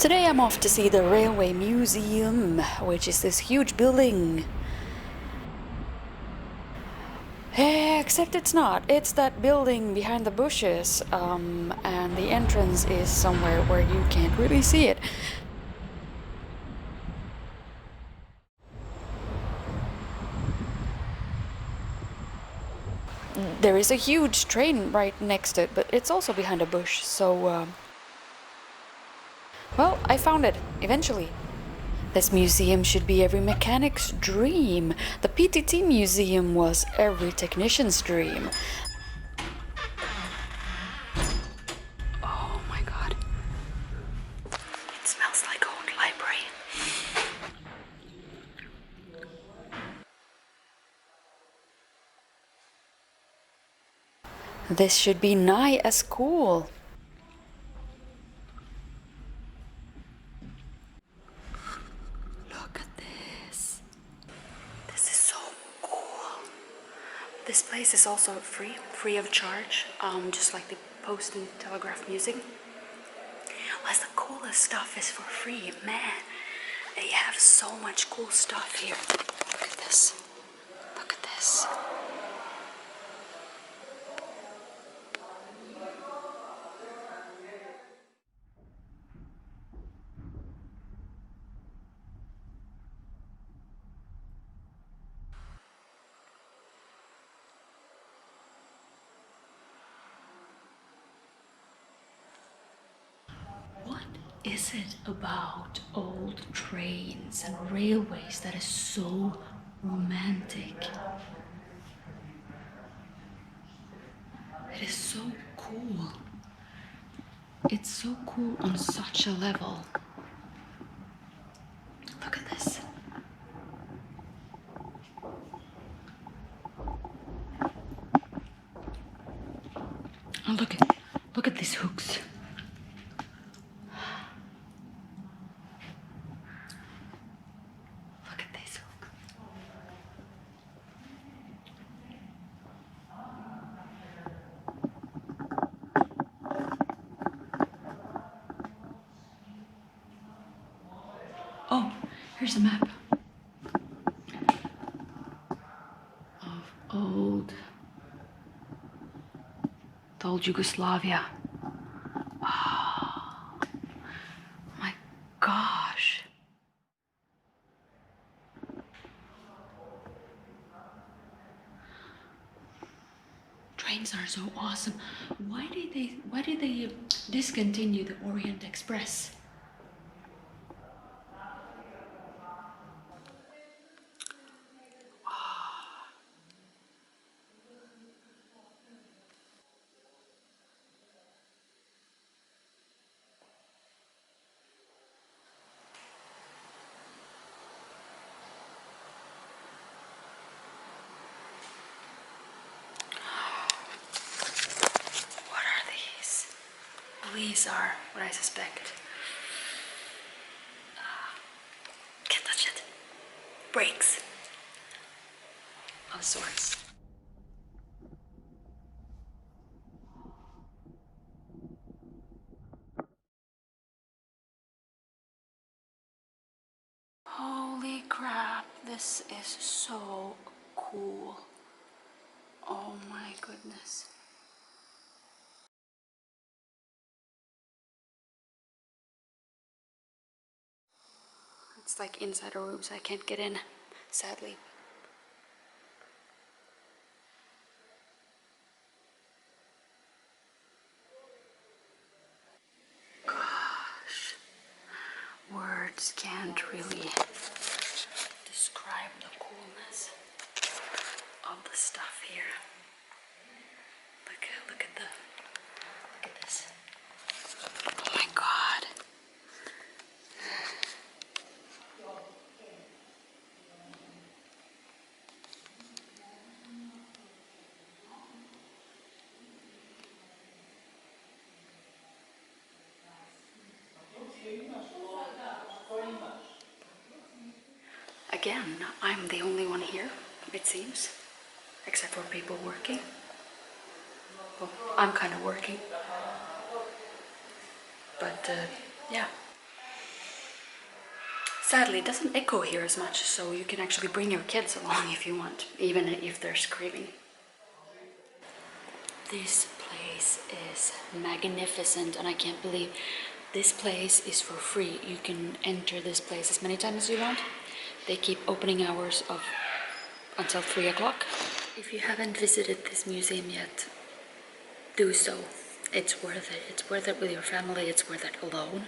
Today I'm off to see the Railway Museum, which is this huge building. Except it's not. It's that building behind the bushes, and the entrance is somewhere where you can't really see it. There is a huge train right next to it, but it's also behind a bush, so, well, I found it, eventually. This museum should be every mechanic's dream. The PTT museum was every technician's dream. Oh my god. It smells like old library. This should be nigh as cool. Look at this. This is so cool. This place is also free of charge, just like the Post and Telegraph Museum. Plus the coolest stuff is for free, man. They have so much cool stuff here. Look at this. Look at this. What is it about old trains and railways that is so romantic? It is so cool. It's so cool on such a level. Look at this. Oh, look at these hooks. Look at these hooks. Oh, here's a map of old Yugoslavia. Oh my gosh. Trains are so awesome. Why did they discontinue the Orient Express? What are these? These are what I suspect. Can't touch it. Brakes. Of sorts. Holy crap, this is so cool. Oh my goodness. It's like inside a room, so I can't get in, sadly. Gosh, words can't really describe the coolness of the stuff here. Look at this. Oh my god. Again, I'm the only one here, it seems, except for people working. Well, I'm kind of working, but yeah. Sadly, it doesn't echo here as much, so you can actually bring your kids along if you want, even if they're screaming. This place is magnificent, and I can't believe this place is for free. You can enter this place as many times as you want. They keep opening hours of until 3 o'clock. If you haven't visited this museum yet, do so. It's worth it. It's worth it with your family. It's worth it alone.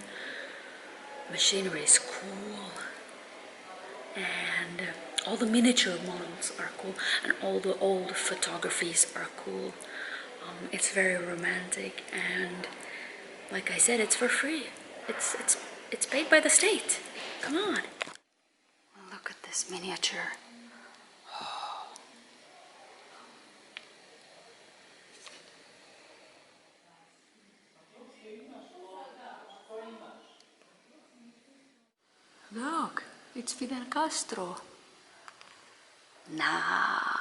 Machinery is cool. And all the miniature models are cool. And all the old photographies are cool. It's very romantic. And like I said, it's for free. It's paid by the state. Come on. Look at this miniature. Look, it's Fidel Castro. Nah.